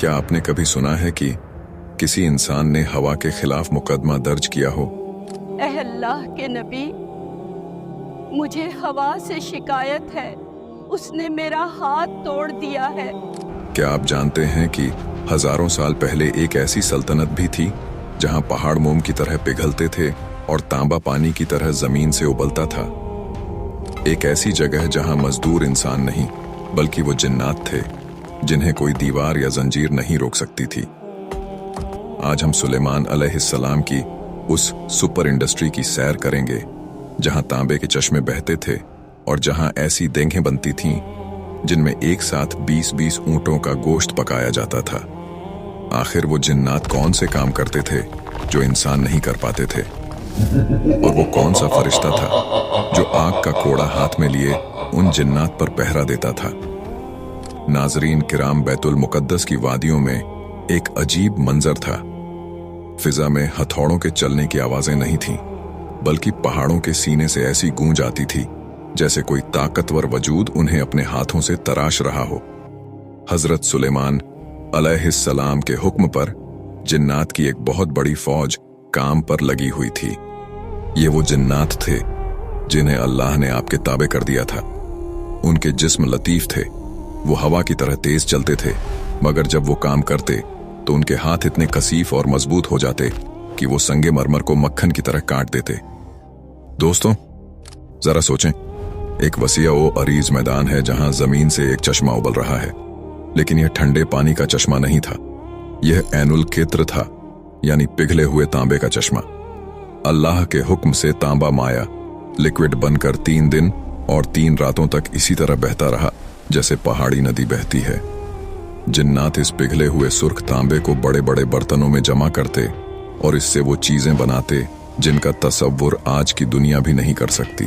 क्या आपने कभी सुना है कि किसी इंसान ने हवा के खिलाफ मुकदमा दर्ज किया हो? ऐ अल्लाह के नबी, मुझे हवा से शिकायत है, उसने मेरा हाथ तोड़ दिया है। क्या आप जानते हैं कि हजारों साल पहले एक ऐसी सल्तनत भी थी जहां पहाड़ मोम की तरह पिघलते थे और तांबा पानी की तरह जमीन से उबलता था। एक ऐसी जगह जहां मजदूर इंसान नहीं बल्कि वो जिन्नात थे, जिन्हें कोई दीवार या जंजीर नहीं रोक सकती थी। आज हम सुलेमान अलैहिस्सलाम की उस सुपर इंडस्ट्री की सैर करेंगे जहां तांबे के चश्मे बहते थे और जहां ऐसी देंघें बनती थीं जिनमें एक साथ 20-20 ऊंटों का गोश्त पकाया जाता था। आखिर वो जिन्नात कौन से काम करते थे जो इंसान नहीं कर पाते थे, और वो कौन सा फरिश्ता था जो आग का कोड़ा हाथ में लिए उन जिन्नात पर पहरा देता था। नाजरीन किराम, बैतुल मुकद्दस की वादियों में एक अजीब मंजर था। फिजा में हथौड़ों के चलने की आवाजें नहीं थीं, बल्कि पहाड़ों के सीने से ऐसी गूंज आती थी जैसे कोई ताकतवर वजूद उन्हें अपने हाथों से तराश रहा हो। हजरत सुलेमान अलैहिस्सलाम के हुक्म पर जिन्नात की एक बहुत बड़ी फौज काम पर लगी हुई थी। ये वो जिन्नात थे जिन्हें अल्लाह ने आपके ताबे कर दिया था। उनके जिस्म लतीफ थे, वो हवा की तरह तेज चलते थे, मगर जब वो काम करते तो उनके हाथ इतने कसीफ और मजबूत हो जाते कि वो संगे मरमर को मक्खन की तरह काट देते। दोस्तों, जरा सोचें, एक वसीआ ओ अरीज मैदान है जहां जमीन से एक चश्मा उबल रहा है, लेकिन यह ठंडे पानी का चश्मा नहीं था, यह ऐनुल कित्र था, यानी पिघले हुए तांबे का चश्मा। अल्लाह के हुक्म से तांबा माया लिक्विड बनकर 3 दिन और 3 रातों तक इसी तरह बहता रहा जैसे पहाड़ी नदी बहती है। जिन्नात इस पिघले हुए सुर्ख तांबे को बड़े बड़े बर्तनों में जमा करते और इससे वो चीजें बनाते जिनका तसव्वुर आज की दुनिया भी नहीं कर सकती।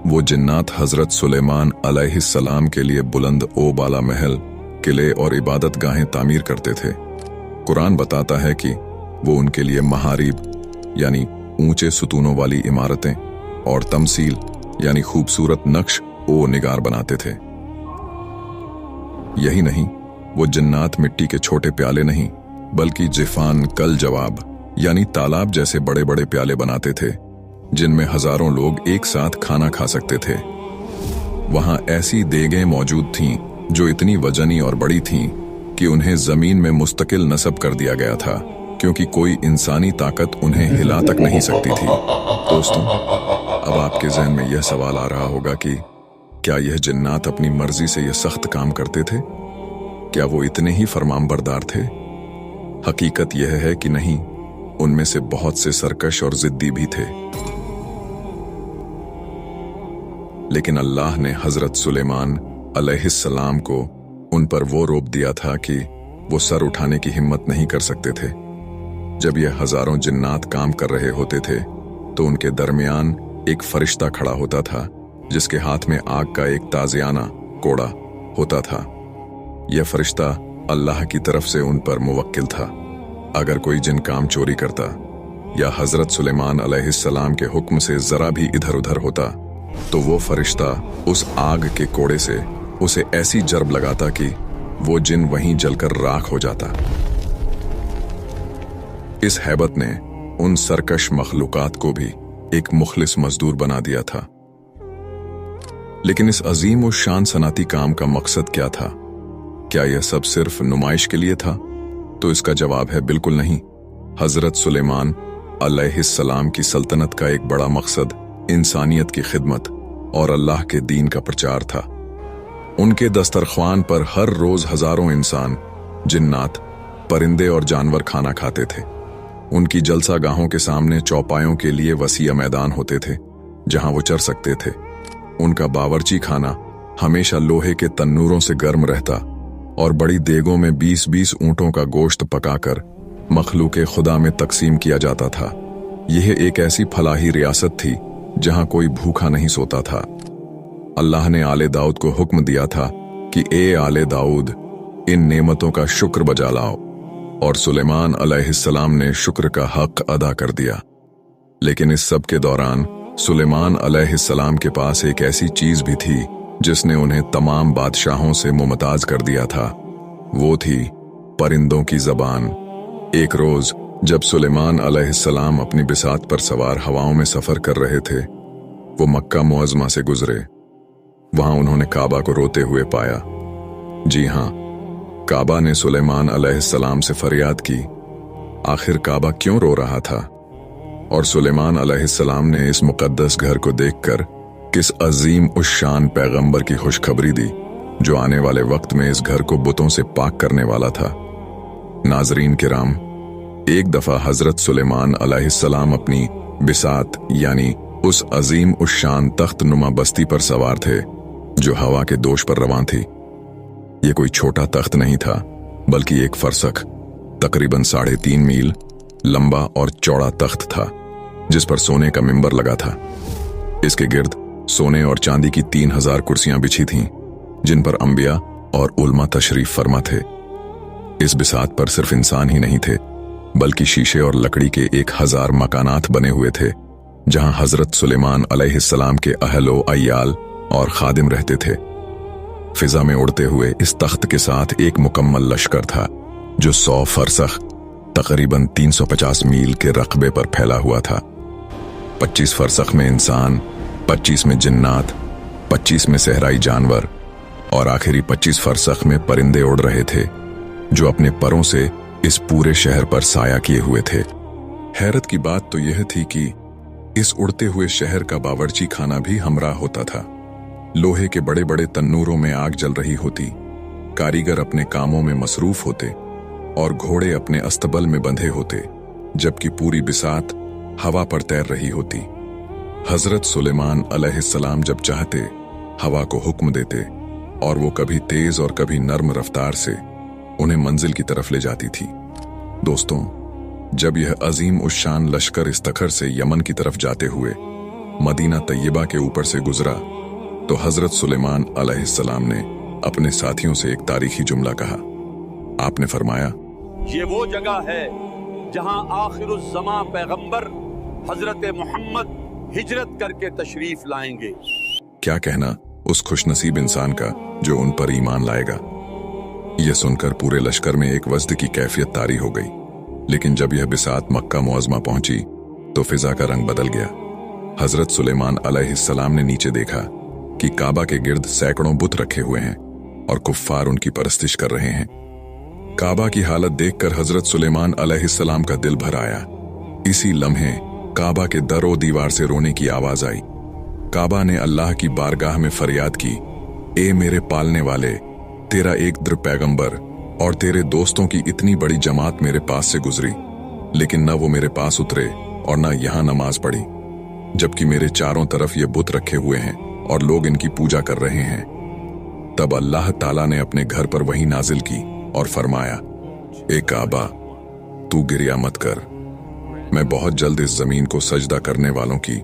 वो जिन्नात हजरत सुलेमान अलैहिस्सलाम के लिए बुलंद ओ बाला महल, किले और इबादत गाहें तामीर करते थे। कुरान बताता है कि वो उनके लिए महारीब यानी ऊंचे सुतूनों वाली इमारतें और तमसील यानी खूबसूरत नक्श ओ निगार बनाते थे। यही नहीं, वो जिन्नात मिट्टी के छोटे प्याले नहीं बल्कि जिफान कल जवाब यानी तालाब जैसे बड़े बड़े प्याले बनाते थे जिनमें हजारों लोग एक साथ खाना खा सकते थे। वहां ऐसी देगें मौजूद थीं जो इतनी वजनी और बड़ी थीं कि उन्हें जमीन में मुस्तकिल नस्ब कर दिया गया था, क्योंकि कोई इंसानी ताकत उन्हें हिला तक नहीं सकती थी। दोस्तों, अब आपके ज़हन में यह सवाल आ रहा होगा कि क्या यह जिन्नात अपनी मर्जी से यह सख्त काम करते थे? क्या वो इतने ही फरमानबरदार थे? हकीकत यह है कि नहीं, उनमें से बहुत से सरकश और जिद्दी भी थे। लेकिन अल्लाह ने हजरत सुलेमान अलैहिस्सलाम को उन पर वो रोब दिया था कि वो सर उठाने की हिम्मत नहीं कर सकते थे। जब ये हजारों जिन्नात काम कर रहे होते थे तो उनके दरमियान एक फरिश्ता खड़ा होता था जिसके हाथ में आग का एक ताजियाना कोड़ा होता था। यह फरिश्ता अल्लाह की तरफ से उन पर मुवक्किल था। अगर कोई जिन काम चोरी करता या हजरत सुलेमान अलैहिस्सलाम के हुक्म से जरा भी इधर उधर होता तो वो फरिश्ता उस आग के कोड़े से उसे ऐसी जर्ब लगाता कि वो जिन वहीं जलकर राख हो जाता। इस हैबत ने उन सरकश मखलूकात को भी एक मुखलिस मजदूर बना दिया था। लेकिन इस अजीम और शान सनाती काम का मकसद क्या था? क्या यह सब सिर्फ नुमाइश के लिए था? तो इसका जवाब है बिल्कुल नहीं। हजरत सुलेमान अलैहिस्सलाम की सल्तनत का एक बड़ा मकसद इंसानियत की खिदमत और अल्लाह के दीन का प्रचार था। उनके दस्तरख्वान पर हर रोज हजारों इंसान, जिन्नात, परिंदे और जानवर खाना खाते थे। उनकी जलसा गाहों के सामने चौपायों के लिए वसीआ मैदान होते थे जहां वो चर सकते थे। उनका बावर्ची खाना हमेशा लोहे के तन्नूरों से गर्म रहता और बड़ी देगों में 20-20 ऊंटों का गोश्त पकाकर मखलूके खुदा में तकसीम किया जाता था। यह एक ऐसी फलाही रियासत थी जहां कोई भूखा नहीं सोता था। अल्लाह ने आले दाऊद को हुक्म दिया था कि ए आले दाऊद, इन नेमतों का शुक्र बजा लाओ, और सुलेमान अलैहिस्सलाम ने शुक्र का हक अदा कर दिया। लेकिन इस सब के दौरान सुलेमान अलैहिस्सलाम के पास एक ऐसी चीज भी थी जिसने उन्हें तमाम बादशाहों से मुमताज कर दिया था। वो थी परिंदों की जबान। एक रोज जब सुलेमान अलैहिस्सलाम अपनी बिसात पर सवार हवाओं में सफर कर रहे थे, वो मक्का मुअज़्ज़मा से गुजरे। वहां उन्होंने काबा को रोते हुए पाया। जी हां, काबा ने सुलेमान अलैहिस्सलाम से फरियाद की। आखिर काबा क्यों रो रहा था? और सुलेमान अलैहिस्सलाम ने इस मुकद्दस घर को देखकर किस अजीम उस शान पैगंबर की खुशखबरी दी जो आने वाले वक्त में इस घर को बुतों से पाक करने वाला था। नाजरीन किराम, एक दफा हजरत सुलेमान अलैहिस्सलाम अपनी बिसात यानी उस अजीम उस शान तख्त नुमा बस्ती पर सवार थे जो हवा के दोष पर रवां थी। ये कोई छोटा तख्त नहीं था, बल्कि एक फरसख तकरीबन 3.5 मील लंबा और चौड़ा तख्त था जिस पर सोने का मिंबर लगा था। इसके गिर्द सोने और चांदी की 3000 कुर्सियां बिछी थीं जिन पर अंबिया और उलमा तशरीफ फरमा थे। इस बिसात पर सिर्फ इंसान ही नहीं थे, बल्कि शीशे और लकड़ी के 1000 मकानात बने हुए थे जहां हजरत सुलेमान अलैहिस्सलाम के अहलो अय्याल और खादिम रहते थे। फिजा में उड़ते हुए इस तख्त के साथ एक मुकम्मल लश्कर था जो 100 फरसख तकरीबन 350 मील के रकबे पर फैला हुआ था। 25 फरसख में इंसान, 25 में जिन्नात, 25 में सहराई जानवर और आखिरी 25 फरसख में परिंदे उड़ रहे थे जो अपने परों से इस पूरे शहर पर साया किए हुए थे। हैरत की बात तो यह थी कि इस उड़ते हुए शहर का बावर्ची खाना भी हमराह होता था। लोहे के बड़े बड़े तन्नूरों में आग जल रही होती, कारीगर अपने कामों में मसरूफ होते और घोड़े अपने अस्तबल में बंधे होते, जबकि पूरी बिसात हवा पर तैर रही होती। हजरत सुलेमान अलैहिस्सलाम जब चाहते हवा को हुक्म देते और वो कभी तेज और कभी नर्म रफ्तार से उन्हें मंजिल की तरफ ले जाती थी। दोस्तों, जब यह अजीम उस शान लश्कर इस तखर से यमन की तरफ जाते हुए मदीना तैयबा के ऊपर से गुजरा तो हजरत सुलेमान अलैहिस्सलाम ने अपने साथियों से एक तारीखी जुमला कहा। आपने फरमाया, ये वो जगह है जहां आखिरुज़्ज़मा पैगंबर हजरत मोहम्मद हिजरत करके तशरीफ लाएंगे। क्या कहना उस खुशनसीब इंसान का जो उन पर ईमान लाएगा। यह सुनकर पूरे लश्कर में एक वज्द की कैफियत तारी हो गई। लेकिन जब यह बिसात मक्का मुअज़्ज़मा पहुंची तो फिजा का रंग बदल गया। हजरत सुलेमान अलैहिस्सलाम ने नीचे देखा कि काबा के गिर्द सैकड़ों बुत रखे हुए हैं और कुफ्फार उनकी परस्तिश कर रहे हैं। काबा की हालत देखकर हजरत सुलेमान अलैहिस्सलाम का दिल भर आया। इसी लम्हे काबा के दरो दीवार से रोने की आवाज आई। काबा ने अल्लाह की बारगाह में फरियाद की, ए मेरे पालने वाले, तेरा एक दर पैगंबर और तेरे दोस्तों की इतनी बड़ी जमात मेरे पास से गुजरी, लेकिन न वो मेरे पास उतरे और न यहां नमाज पढ़ी, जबकि मेरे चारों तरफ ये बुत रखे हुए हैं और लोग इनकी पूजा कर रहे हैं। तब अल्लाह ताला ने अपने घर पर वही नाजिल की और फरमाया, ए काबा, तू गिरिया मत कर, मैं बहुत जल्द इस जमीन को सजदा करने वालों की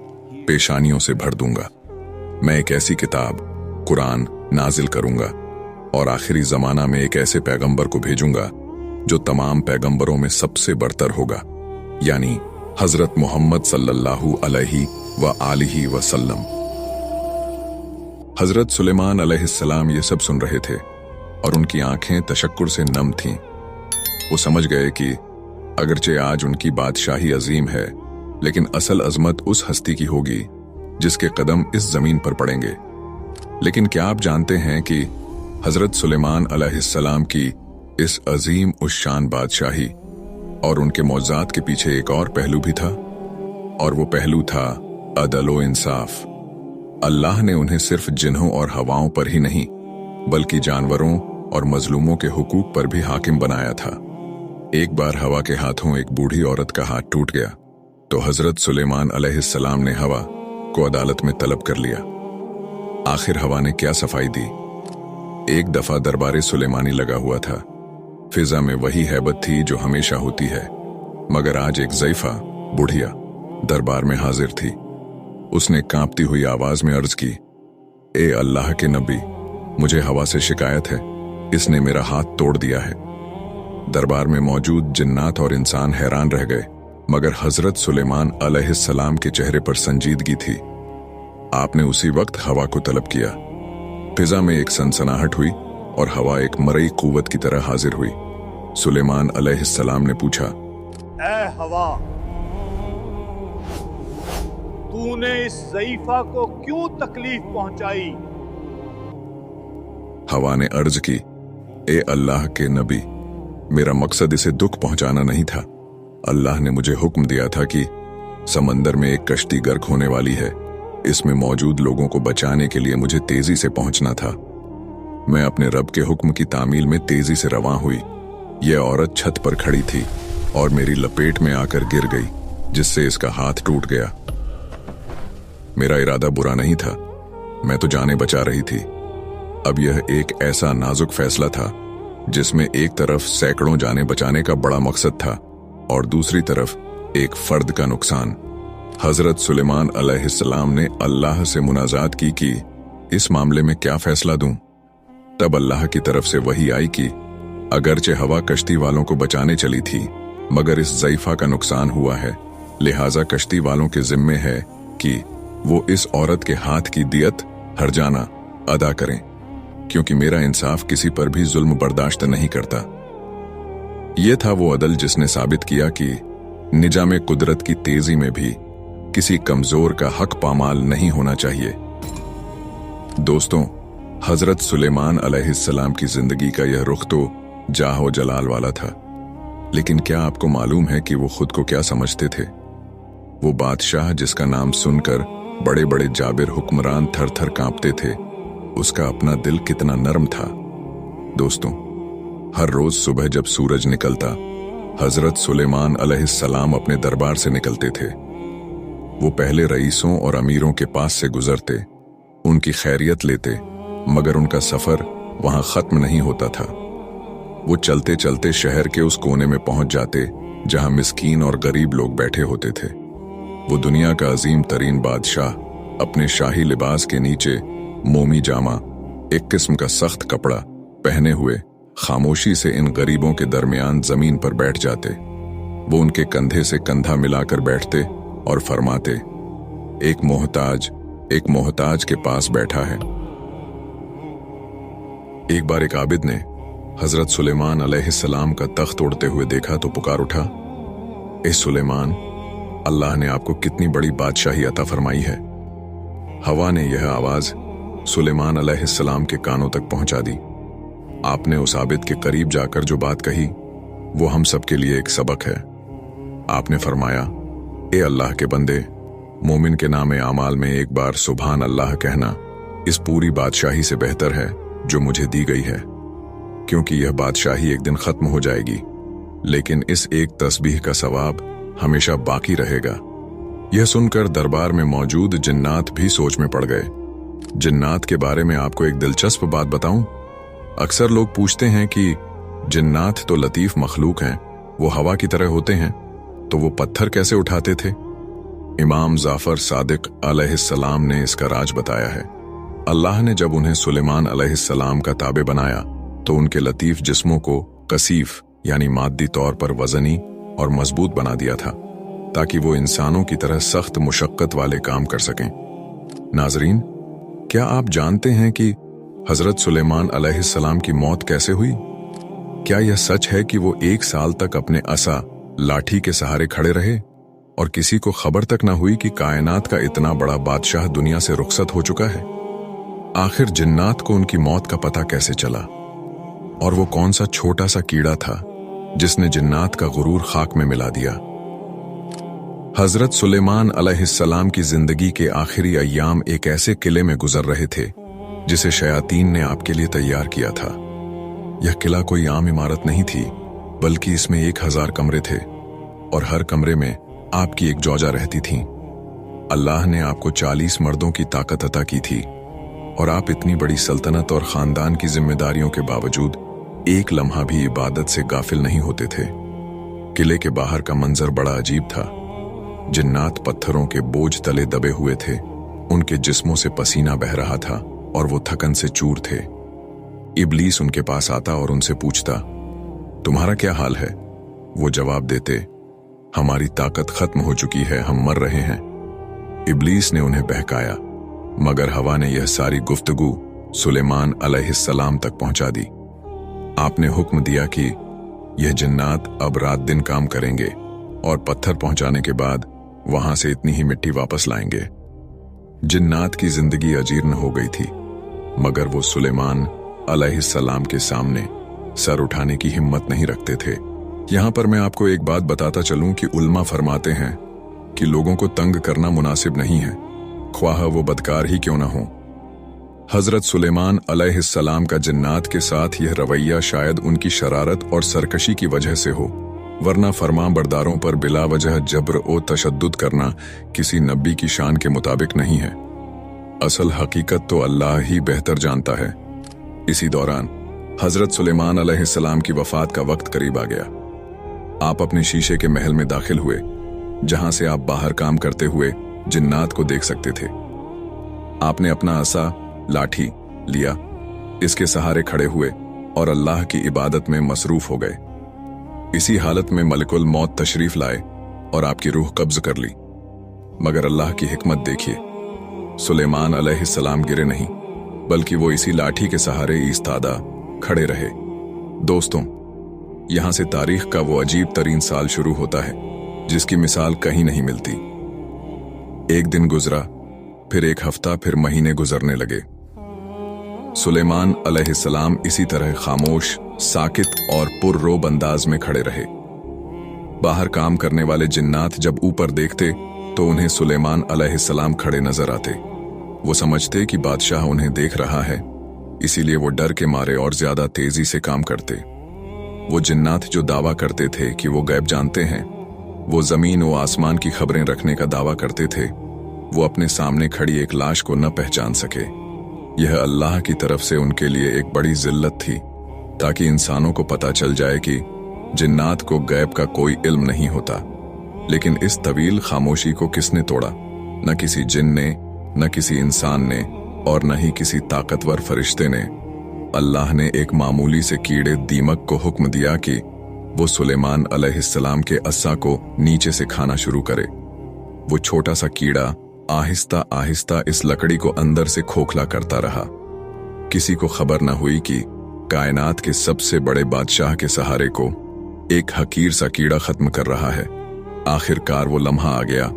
पेशानियों से भर दूंगा। मैं एक ऐसी किताब कुरान नाजिल करूंगा और आखिरी जमाना में एक ऐसे पैगंबर को भेजूंगा जो तमाम पैगंबरों में सबसे बरतर होगा, यानी हजरत मोहम्मद सल्लल्लाहु अलैहि व आलिहि वसल्लम। हजरत सुलेमान अलैहिस्सलाम ये सब सुन रहे थे और उनकी आंखें तशक्कुर से नम थीं। वो समझ गए कि अगरचे आज उनकी बादशाही अजीम है, लेकिन असल अजमत उस हस्ती की होगी जिसके कदम इस जमीन पर पड़ेंगे। लेकिन क्या आप जानते हैं कि हजरत सुलेमान अलैहिस्सलाम की इस अजीम उस शान बादशाही और उनके मौज़ात के पीछे एक और पहलू भी था, और वो पहलू था अदल व इंसाफ। अल्लाह ने उन्हें सिर्फ जिन्हों और हवाओं पर ही नहीं, बल्कि जानवरों और मजलूमों के हुकूक पर भी हाकिम बनाया था। एक बार हवा के हाथों एक बूढ़ी औरत का हाथ टूट गया तो हजरत सुलेमान अलैहिस्सलाम ने हवा को अदालत में तलब कर लिया। आखिर हवा ने क्या सफाई दी। एक दफा दरबारे सुलेमानी लगा हुआ था। फिजा में वही हैबत थी जो हमेशा होती है, मगर आज एक ज़ईफा बुढ़िया दरबार में हाजिर थी। उसने कांपती हुई आवाज में अर्ज की, ए अल्लाह के नबी, मुझे हवा से शिकायत है, इसने मेरा हाथ तोड़ दिया है। दरबार में मौजूद जिन्नात और इंसान हैरान रह गए, मगर हजरत सुलेमान अलैहिस्सलाम के चेहरे पर संजीदगी थी। आपने उसी वक्त हवा को तलब किया। फिजा में एक सनसनाहट हुई और हवा एक मरई कुव्वत की तरह हाजिर हुई। सुलेमान अलैहिस्सलाम ने पूछा, ऐ हवा, तूने इस ज़ईफ़ा को क्यों तकलीफ पहुंचाई? हवा ने अर्ज की, ए अल्लाह के नबी, मेरा मकसद इसे दुख पहुंचाना नहीं था। अल्लाह ने मुझे हुक्म दिया था कि समंदर में एक कश्ती गर्क होने वाली है, इसमें मौजूद लोगों को बचाने के लिए मुझे तेजी से पहुंचना था। मैं अपने रब के हुक्म की तामील में तेजी से रवां हुई। यह औरत छत पर खड़ी थी और मेरी लपेट में आकर गिर गई, जिससे इसका हाथ टूट गया। मेरा इरादा बुरा नहीं था, मैं तो जाने बचा रही थी। अब यह एक ऐसा नाजुक फैसला था जिसमें एक तरफ सैकड़ों जाने बचाने का बड़ा मकसद था और दूसरी तरफ एक फर्द का नुकसान। हजरत सुलेमान अलैहिस्सलाम ने अल्लाह से मुनाजात की कि इस मामले में क्या फैसला दूं। तब अल्लाह की तरफ से वही आई कि अगरचे हवा कश्ती वालों को बचाने चली थी, मगर इस ज़ईफ़ा का नुकसान हुआ है, लिहाजा कश्ती वालों के जिम्मे है कि वो इस औरत के हाथ की दियत हर्जाना अदा करें, क्योंकि मेरा इंसाफ किसी पर भी जुल्म बर्दाश्त नहीं करता। यह था वो अदल जिसने साबित किया कि निजाम कुदरत की तेजी में भी किसी कमजोर का हक पामाल नहीं होना चाहिए। दोस्तों, हजरत सुलेमान अलैहिस्सलाम की जिंदगी का यह रुख तो जाहो जलाल वाला था, लेकिन क्या आपको मालूम है कि वो खुद को क्या समझते थे? वो बादशाह जिसका नाम सुनकर बड़े बड़े जाबिर हुक्मरान थर थर कांपते थे, उसका अपना दिल कितना नरम था। दोस्तों, हर रोज सुबह जब सूरज निकलता, हजरत सुलेमान अलैहिस्सलाम अपने दरबार से निकलते थे। वो पहले रईसों और अमीरों के पास से गुजरते, उनकी खैरियत लेते, मगर उनका सफर वहां खत्म नहीं होता था। वो चलते चलते शहर के उस कोने में पहुंच जाते जहां मिस्कीन और गरीब लोग बैठे होते थे। वो दुनिया का अजीम तरीन बादशाह अपने शाही लिबास के नीचे मोमी जामा, एक किस्म का सख्त कपड़ा पहने हुए, खामोशी से इन गरीबों के दरमियान जमीन पर बैठ जाते। वो उनके कंधे से कंधा मिलाकर बैठते और फरमाते, एक मोहताज के पास बैठा है। एक बार एक आबिद ने हजरत सुलेमान अलैहिस्सलाम का तख्त उड़ते हुए देखा तो पुकार उठा, ए सुलेमान, अल्लाह ने आपको कितनी बड़ी बादशाही अता फरमाई है। हवा ने यह आवाज सुलेमान अलैहिस्सलाम के कानों तक पहुंचा दी। आपने उस आबिद के करीब जाकर जो बात कही, वो हम सब के लिए एक सबक है। आपने फरमाया, ए अल्लाह के बंदे, मोमिन के नामे आमाल में एक बार सुभान अल्लाह कहना इस पूरी बादशाही से बेहतर है जो मुझे दी गई है, क्योंकि यह बादशाही एक दिन खत्म हो जाएगी, लेकिन इस एक तस्बीह का सवाब हमेशा बाकी रहेगा। यह सुनकर दरबार में मौजूद जिन्नात भी सोच में पड़ गए। जिन्नात के बारे में आपको एक दिलचस्प बात बताऊं। अक्सर लोग पूछते हैं कि जिन्नात तो लतीफ मखलूक हैं, वो हवा की तरह होते हैं, तो वो पत्थर कैसे उठाते थे? इमाम जाफर सादिक अलैहिस्सलाम ने इसका राज बताया है। अल्लाह ने जब उन्हें सुलेमान अलैहिस्सलाम का ताबे बनाया तो उनके लतीफ जिस्मों को कसीफ यानी मादी तौर पर वजनी और मजबूत बना दिया था, ताकि वो इंसानों की तरह सख्त मुशक्कत वाले काम कर सकें। नाजरीन, क्या आप जानते हैं कि हजरत सुलेमान अलैहिस्सलाम की मौत कैसे हुई? क्या यह सच है कि वो 1 साल तक अपने असा लाठी के सहारे खड़े रहे और किसी को खबर तक न हुई कि कायनात का इतना बड़ा बादशाह दुनिया से रुखसत हो चुका है? आखिर जिन्नात को उनकी मौत का पता कैसे चला? और वो कौन सा छोटा सा कीड़ा था जिसने जिन्नात का गुरूर खाक में मिला दिया? हजरत सुलेमान अलैहिस्सलाम की जिंदगी के आखिरी अय्याम एक ऐसे किले में गुजर रहे थे जिसे शयातीन ने आपके लिए तैयार किया था। यह किला कोई आम इमारत नहीं थी, बल्कि इसमें 1000 कमरे थे और हर कमरे में आपकी एक जौजा रहती थी। अल्लाह ने आपको 40 मर्दों की ताकत अता की थी और आप इतनी बड़ी सल्तनत और खानदान की जिम्मेदारियों के बावजूद एक लम्हा भी इबादत से गाफिल नहीं होते थे। किले के बाहर का मंजर बड़ा अजीब था। जिन्नात पत्थरों के बोझ तले दबे हुए थे, उनके जिस्मों से पसीना बह रहा था और वो थकन से चूर थे। इब्लीस उनके पास आता और उनसे पूछता, तुम्हारा क्या हाल है? वो जवाब देते, हमारी ताकत खत्म हो चुकी है, हम मर रहे हैं। इब्लीस ने उन्हें बहकाया, मगर हवा ने यह सारी गुफ्तगू सुलेमान अलैहिस्सलाम तक पहुंचा दी। आपने हुक्म दिया कि यह जिन्नात अब रात दिन काम करेंगे और पत्थर पहुंचाने के बाद वहां से इतनी ही मिट्टी वापस लाएंगे। जिन्नात की जिंदगी अजीर्ण हो गई थी, मगर वो सुलेमान अलैहिस्सलाम के सामने सर उठाने की हिम्मत नहीं रखते थे। यहां पर मैं आपको एक बात बताता चलूं कि उल्मा फरमाते हैं कि लोगों को तंग करना मुनासिब नहीं है, ख्वाह वो बदकार ही क्यों ना हो। हजरत सुलेमान अलैहिस्सलाम का जिन्नात के साथ यह रवैया शायद उनकी शरारत और सरकशी की वजह से हो, वरना फरमान बरदारों पर बिला वजह जब्र और तशद्दुद करना किसी नबी की शान के मुताबिक नहीं है। असल हकीकत तो अल्लाह ही बेहतर जानता है। इसी दौरान हजरत सुलेमान अलैहिस्सलाम की वफात का वक्त करीब आ गया। आप अपने शीशे के महल में दाखिल हुए, जहां से आप बाहर काम करते हुए जिन्नात को देख सकते थे। आपने अपना असा लाठी लिया, इसके सहारे खड़े हुए और अल्लाह की इबादत में मसरूफ हो गए। इसी हालत में मलिकुल मौत तशरीफ लाए और आपकी रूह कब्ज कर ली। मगर अल्लाह की हिकमत देखिए, सुलेमान अलैहिस्सलाम गिरे नहीं, बल्कि वो इसी लाठी के सहारे ईस्तादा खड़े रहे। दोस्तों, यहां से तारीख का वो अजीब तरीन साल शुरू होता है जिसकी मिसाल कहीं नहीं मिलती। एक दिन गुजरा, फिर एक हफ्ता, फिर महीने गुजरने लगे। सुलेमान अलैहिस्सलाम इसी तरह खामोश, साकित और पुररोब अंदाज में खड़े रहे। बाहर काम करने वाले जिन्नात जब ऊपर देखते तो उन्हें सुलेमान अलैहिस्सलाम खड़े नजर आते। वो समझते कि बादशाह उन्हें देख रहा है, इसीलिए वो डर के मारे और ज्यादा तेजी से काम करते। वो जिन्नात जो दावा करते थे कि वो गैब जानते हैं, वो जमीन व आसमान की खबरें रखने का दावा करते थे, वो अपने सामने खड़ी एक लाश को न पहचान सके। यह अल्लाह की तरफ से उनके लिए एक बड़ी जिल्लत थी, ताकि इंसानों को पता चल जाए कि जिन्नात को गैब का कोई इल्म नहीं होता। लेकिन इस तवील खामोशी को किसने तोड़ा? न किसी जिन ने, न किसी इंसान ने, और न ही किसी ताकतवर फरिश्ते ने। अल्लाह ने एक मामूली से कीड़े दीमक को हुक्म दिया कि वो सुलेमान अलैहिस्सलाम के अस्सा को नीचे से खाना शुरू करे। वो छोटा सा कीड़ा आहिस्ता आहिस्ता इस लकड़ी को अंदर से खोखला करता रहा। किसी को खबर न हुई कि कायनात के सबसे बड़े बादशाह के सहारे को एक हकीर सा कीड़ा खत्म कर रहा है। आखिरकार वो लम्हा आ गया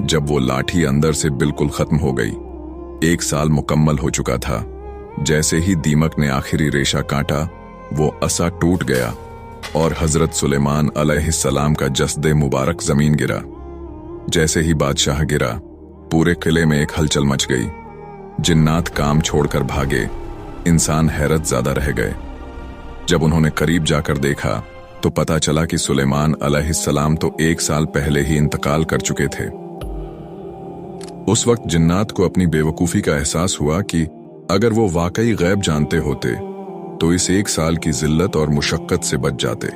जब वो लाठी अंदर से बिल्कुल खत्म हो गई। 1 साल मुकम्मल हो चुका था। जैसे ही दीमक ने आखिरी रेशा काटा, वो असा टूट गया और हजरत सुलेमान अलैहिस्सलाम का जस्दे मुबारक जमीन गिरा। जैसे ही बादशाह गिरा, पूरे किले में एक हलचल मच गई। जिन्नात काम छोड़कर भागे, इंसान हैरत ज़्यादा रह गए। जब उन्होंने करीब जाकर देखा तो पता चला कि सुलेमान अलैहिस्सलाम तो 1 साल पहले ही इंतकाल कर चुके थे। उस वक्त जिन्नात को अपनी बेवकूफ़ी का एहसास हुआ कि अगर वो वाकई गैब जानते होते तो इस 1 साल की जिल्लत और मुशक्कत से बच जाते।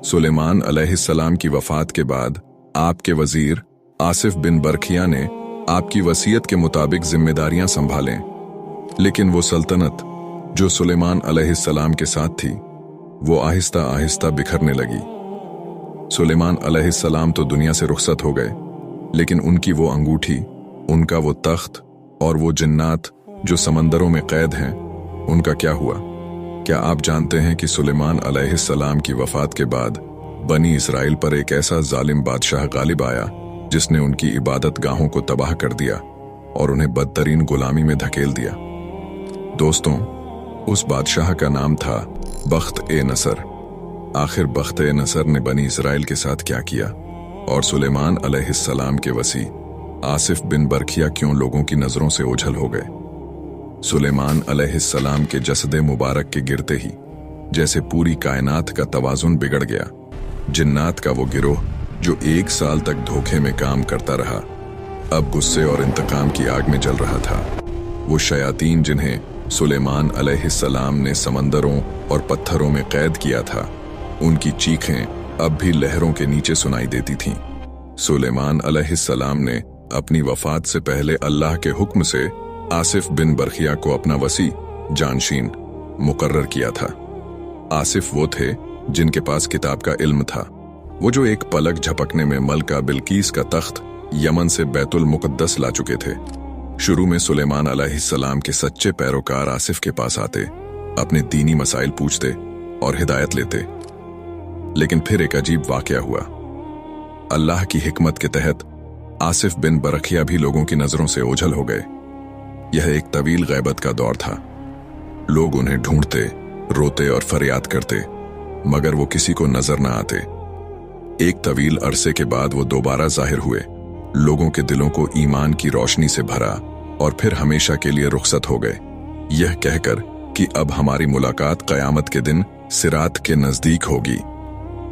सुलेमान अलैहिस्सलाम की वफात के बाद आपके वजीर आसिफ बिन बरखिया ने आपकी वसीयत के मुताबिक जिम्मेदारियां संभालें, लेकिन वो सल्तनत जो सुलेमान अलैहिस्सलाम के साथ थी, वो आहिस्ता आहिस्ता बिखरने लगी। सुलेमान अलैहिस्सलाम तो दुनिया से रुखसत हो गए, लेकिन उनकी वो अंगूठी, उनका वो तख्त और वो जिन्नात जो समंदरों में कैद हैं, उनका क्या हुआ? क्या आप जानते हैं कि सुलेमान अलैहिस्सलाम की वफात के बाद बनी इसराइल पर एक ऐसा जालिम बादशाह गालिब आया जिसने उनकी इबादत गाहों को तबाह कर दिया और उन्हें बदतरीन गुलामी में धकेल दिया। दोस्तों, उस बादशाह का नाम था बख्त-ए-नसर। आखिर बख्त-ए-नसर ने बनी इसराइल के साथ क्या किया और सुलेमान अलैहिस्सलाम के वसी आसिफ बिन बरखिया क्यों लोगों की नजरों से ओझल हो गए? सुलेमान अलैहिस्सलाम के जसदे मुबारक के गिरते ही जैसे पूरी कायनात का तवाजुन बिगड़ गया। जिन्नात का वो गिरोह जो 1 साल तक धोखे में काम करता रहा, अब गुस्से और इंतकाम की आग में जल रहा था। वो शयातीन जिन्हें सुलेमान अलैहिस्सलाम ने समंदरों और पत्थरों में कैद किया था, उनकी चीखें अब भी लहरों के नीचे सुनाई देती थीं। सुलेमान अलैहिस्सलाम ने अपनी वफात से पहले अल्लाह के हुक्म से आसिफ बिन बरखिया को अपना वसी जानशीन मुकर्रर किया था। आसिफ वो थे जिनके पास किताब का इल्म था, वो जो एक पलक झपकने में मलका बिल्कीस का तख्त यमन से बैतुल मुक़द्दस ला चुके थे। शुरू में सुलेमान अलैहिस्सलाम के सच्चे पैरोकार आसिफ के पास आते, अपने दीनी मसाइल पूछते और हिदायत लेते। लेकिन फिर एक अजीब वाकया हुआ। अल्लाह की हिकमत के तहत आसिफ बिन बरखिया भी लोगों की नजरों से ओझल हो गए। यह एक तवील गैबत का दौर था। लोग उन्हें ढूंढते, रोते और फरियाद करते, मगर वो किसी को नजर न आते। एक तवील अरसे के बाद वो दोबारा जाहिर हुए, लोगों के दिलों को ईमान की रोशनी से भरा और फिर हमेशा के लिए रुखसत हो गए, यह कहकर कि अब हमारी मुलाकात क़यामत के दिन सिरात के नजदीक होगी।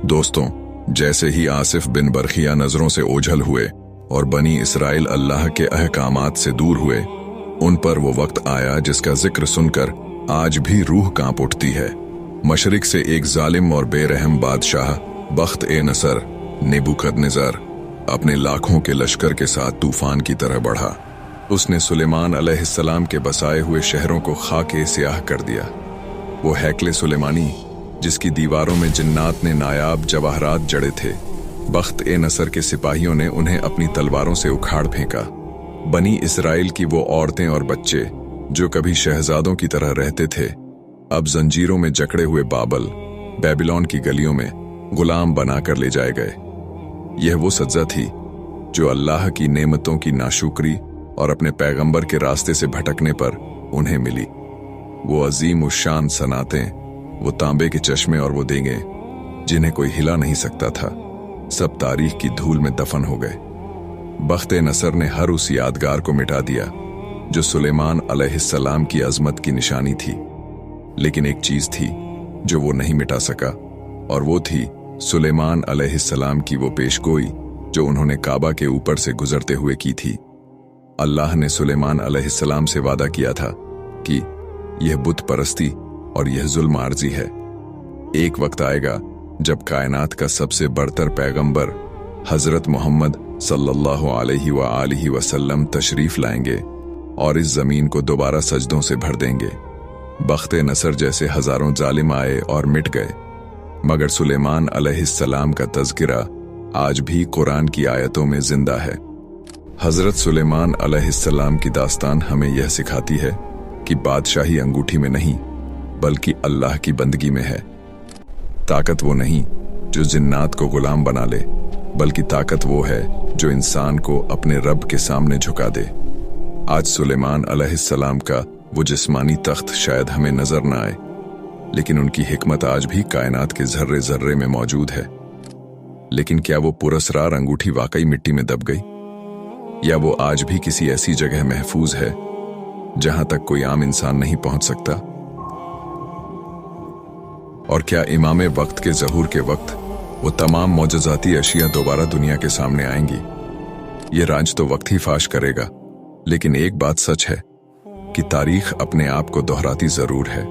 दोस्तों, जैसे ही आसिफ बिन बरखिया नजरों से ओझल हुए और बनी इसराइल अल्लाह के अहकामात से दूर हुए, उन पर वो वक्त आया जिसका जिक्र सुनकर आज भी रूह कांप उठती है। मशरिक से एक जालिम और बेरहम बादशाह बख्त ए नसर नेबुकदनेज़र अपने लाखों के लश्कर के साथ तूफान की तरह बढ़ा। उसने सुलेमान अलैहिस्सलाम के बसाए हुए शहरों को खाके स्याह कर दिया। वो हैकले सुलेमानी, जिसकी दीवारों में जिन्नात ने नायाब जवाहरात जड़े थे, बख्त ए नसर के सिपाहियों ने उन्हें अपनी तलवारों से उखाड़ फेंका। बनी इसराइल की वो औरतें और बच्चे जो कभी शहजादों की तरह रहते थे, अब जंजीरों में जकड़े हुए बेबीलोन की गलियों में गुलाम बनाकर ले जाए गए। यह वो सज़ा थी जो अल्लाह की नेमतों की नाशुक्री और अपने पैगंबर के रास्ते से भटकने पर उन्हें मिली। वो अजीम उशान सनातें, वो तांबे के चश्मे और वो देंगे जिन्हें कोई हिला नहीं सकता था, सब तारीख की धूल में दफन हो गए। बख्त नसर ने हर उस यादगार को मिटा दिया जो सुलेमान अलैहिस्सलाम की अजमत की निशानी थी। लेकिन एक चीज थी जो वो नहीं मिटा सका, और वो थी सुलेमान अलैहिस्सलाम की वो पेशगोई जो उन्होंने काबा के ऊपर से गुजरते हुए की थी। अल्लाह ने सुलेमान अलैहिस्सलाम से वादा किया था कि यह बुत परस्ती और यह जुल्म आर्जी है। एक वक्त आएगा जब कायनात का सबसे बड़तर पैगंबर हजरत मोहम्मद सल्लल्लाहु अलैहि वसल्लम तशरीफ लाएंगे और इस जमीन को दोबारा सजदों से भर देंगे। बख्त नसर जैसे हजारों जालिम आए और मिट गए, मगर सुलेमान अलैहिस्सलाम का तज़किरा आज भी कुरान की आयतों में जिंदा है। हजरत सुलेमान अलैहिस्सलाम की दास्तान हमें यह सिखाती है कि बादशाही अंगूठी में नहीं बल्कि अल्लाह की बंदगी में है। ताकत वो नहीं जो जिन्नात को गुलाम बना ले, बल्कि ताकत वो है जो इंसान को अपने रब के सामने झुका दे। आज सुलेमान अलैहिस्सलाम का वो जिस्मानी तख्त शायद हमें नजर न आए, लेकिन उनकी हिकमत आज भी कायनात के जर्रे जर्रे में मौजूद है। लेकिन क्या वो पुरस्रार अंगूठी वाकई मिट्टी में दब गई, या वो आज भी किसी ऐसी जगह महफूज है जहां तक कोई आम इंसान नहीं पहुंच सकता? और क्या इमाम वक्त के ज़हूर के वक्त वो तमाम मौजज़ाती अशिया दोबारा दुनिया के सामने आएंगी? ये राज तो वक्त ही फाश करेगा, लेकिन एक बात सच है कि तारीख अपने आप को दोहराती जरूर है।